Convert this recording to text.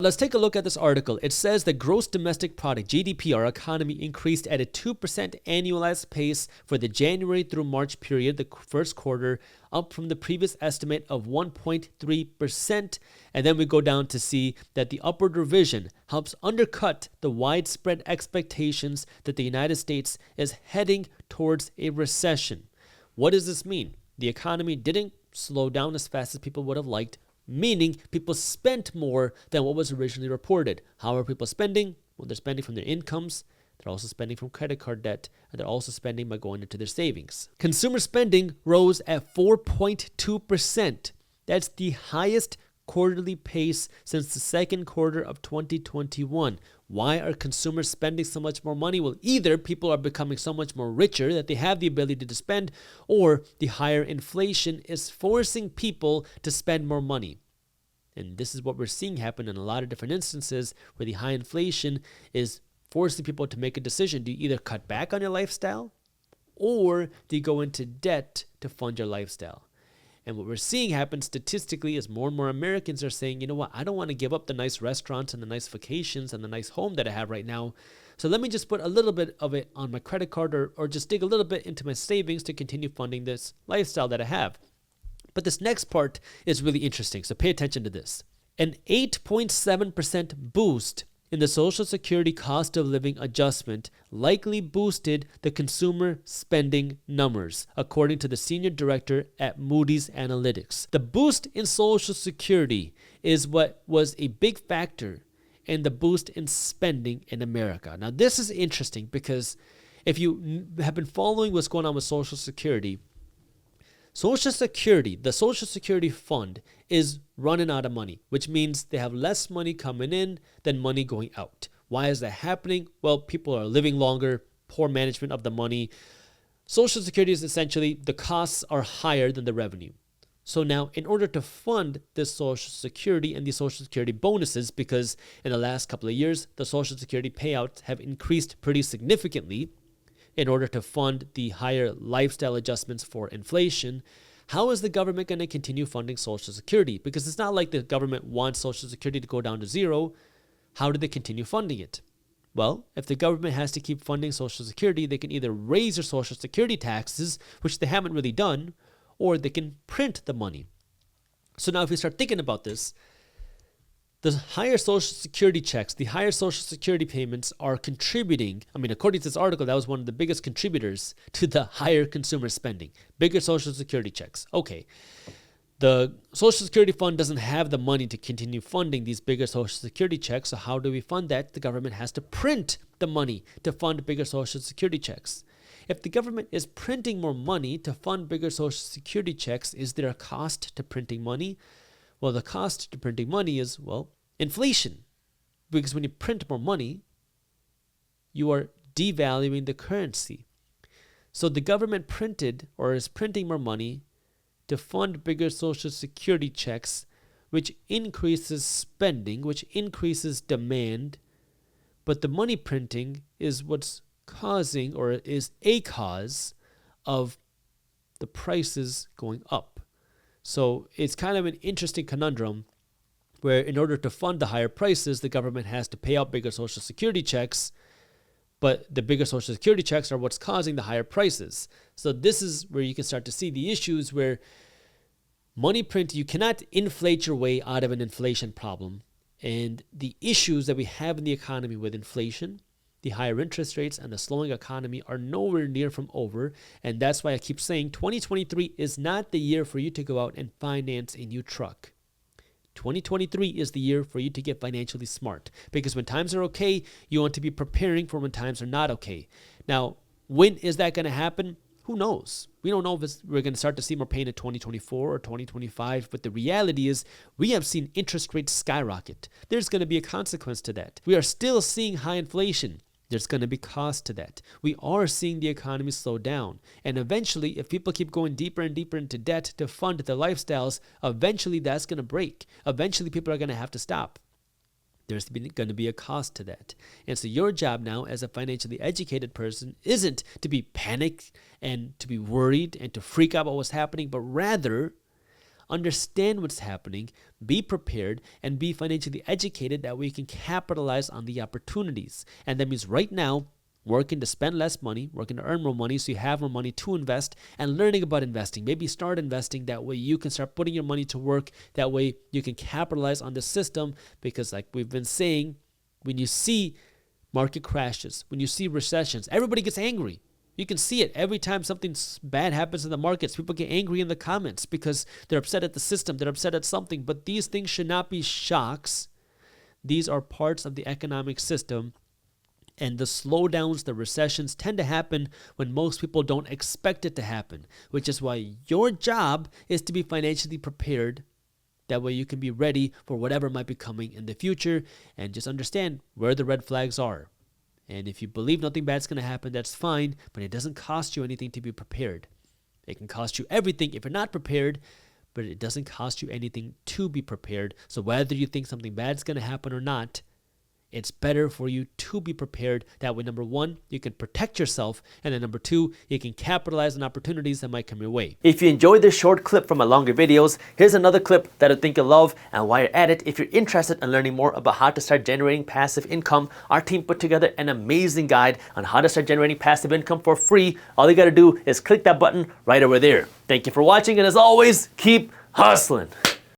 Let's take a look at this article. It says that gross domestic product, GDP, our economy, increased at a 2% annualized pace for the January through March period, the first quarter, up from the previous estimate of 1.3%. And then we go down to see that the upward revision helps undercut the widespread expectations that the United States is heading towards a recession. What does this mean? The economy didn't slow down as fast as people would have liked, meaning people spent more than what was originally reported. How are people spending? Well, they're spending from their incomes. They're also spending from credit card debt, and they're also spending by going into their savings. Consumer spending rose at 4.2%. That's the highest quarterly pace since the second quarter of 2021. Why are consumers spending so much more money? Well, either people are becoming so much more richer that they have the ability to spend, or the higher inflation is forcing people to spend more money. And this is what we're seeing happen in a lot of different instances where the high inflation is forcing people to make a decision. Do you either cut back on your lifestyle, or do you go into debt to fund your lifestyle? And what we're seeing happen statistically is more and more Americans are saying, you know what, I don't want to give up the nice restaurants and the nice vacations and the nice home that I have right now. So let me just put a little bit of it on my credit card, or just dig a little bit into my savings to continue funding this lifestyle that I have. But this next part is really interesting, so pay attention to this. An 8.7% boost in the Social Security cost of living adjustment likely boosted the consumer spending numbers, according to the senior director at Moody's Analytics. The boost in Social Security is what was a big factor in the boost in spending in America. Now, this is interesting because if you have been following what's going on with Social Security, the Social Security fund is running out of money, which means they have less money coming in than money going out. Why is that happening? Well, people are living longer, poor management of the money. Social Security is essentially the costs are higher than the revenue. So now, in order to fund this Social Security and the Social Security bonuses, because in the last couple of years, the Social Security payouts have increased pretty significantly, in order to fund the higher lifestyle adjustments for inflation, how is the government going to continue funding Social Security? Because it's not like the government wants Social Security to go down to zero. How do they continue funding it? Well, if the government has to keep funding Social Security, they can either raise their Social Security taxes, which they haven't really done, or they can print the money. So now if you start thinking about this, the higher Social Security checks, the higher Social Security payments are contributing. I mean, according to this article, that was one of the biggest contributors to the higher consumer spending. Bigger Social Security checks. Okay. The Social Security fund doesn't have the money to continue funding these bigger Social Security checks. So how do we fund that? The government has to print the money to fund bigger Social Security checks. If the government is printing more money to fund bigger Social Security checks, is there a cost to printing money? Well, the cost to printing money is, well, inflation. Because when you print more money, you are devaluing the currency. So the government printed or is printing more money to fund bigger Social Security checks, which increases spending, which increases demand. But the money printing is what's causing, or is a cause of the prices going up. So it's kind of an interesting conundrum where in order to fund the higher prices, the government has to pay out bigger Social Security checks, but the bigger Social Security checks are what's causing the higher prices. So this is where you can start to see the issues where money print, you cannot inflate your way out of an inflation problem. And the issues that we have in the economy with inflation, the higher interest rates, and the slowing economy are nowhere near from over. And that's why I keep saying 2023 is not the year for you to go out and finance a new truck. 2023 is the year for you to get financially smart, because when times are okay, you want to be preparing for when times are not okay. Now, when is that going to happen? Who knows? We don't know if we're going to start to see more pain in 2024 or 2025, but the reality is we have seen interest rates skyrocket. There's going to be a consequence to that. We are still seeing high inflation. There's going to be cost to that. We are seeing the economy slow down. And eventually, if people keep going deeper and deeper into debt to fund their lifestyles, eventually that's going to break. Eventually, people are going to have to stop. There's going to be a cost to that. And so your job now as a financially educated person isn't to be panicked and to be worried and to freak out about what's happening, but rather understand what's happening, be prepared, and be financially educated. That way you can capitalize on the opportunities. And that means right now, working to spend less money, working to earn more money so you have more money to invest, and learning about investing. Maybe start investing. That way you can start putting your money to work. That way you can capitalize on the system, because like we've been saying, when you see market crashes, when you see recessions, everybody gets angry. You can see it every time something bad happens in the markets. People get angry in the comments because they're upset at the system. They're upset at something. But these things should not be shocks. These are parts of the economic system. And the slowdowns, the recessions tend to happen when most people don't expect it to happen, which is why your job is to be financially prepared. That way you can be ready for whatever might be coming in the future, and just understand where the red flags are. And if you believe nothing bad's going to happen, that's fine, but it doesn't cost you anything to be prepared. It can cost you everything if you're not prepared, but it doesn't cost you anything to be prepared. So whether you think something bad's going to happen or not, it's better for you to be prepared. That way, number one, you can protect yourself. And then number two, you can capitalize on opportunities that might come your way. If you enjoyed this short clip from my longer videos, here's another clip that I think you'll love. And while you're at it, if you're interested in learning more about how to start generating passive income, our team put together an amazing guide on how to start generating passive income for free. All you got to do is click that button right over there. Thank you for watching. And as always, keep hustling.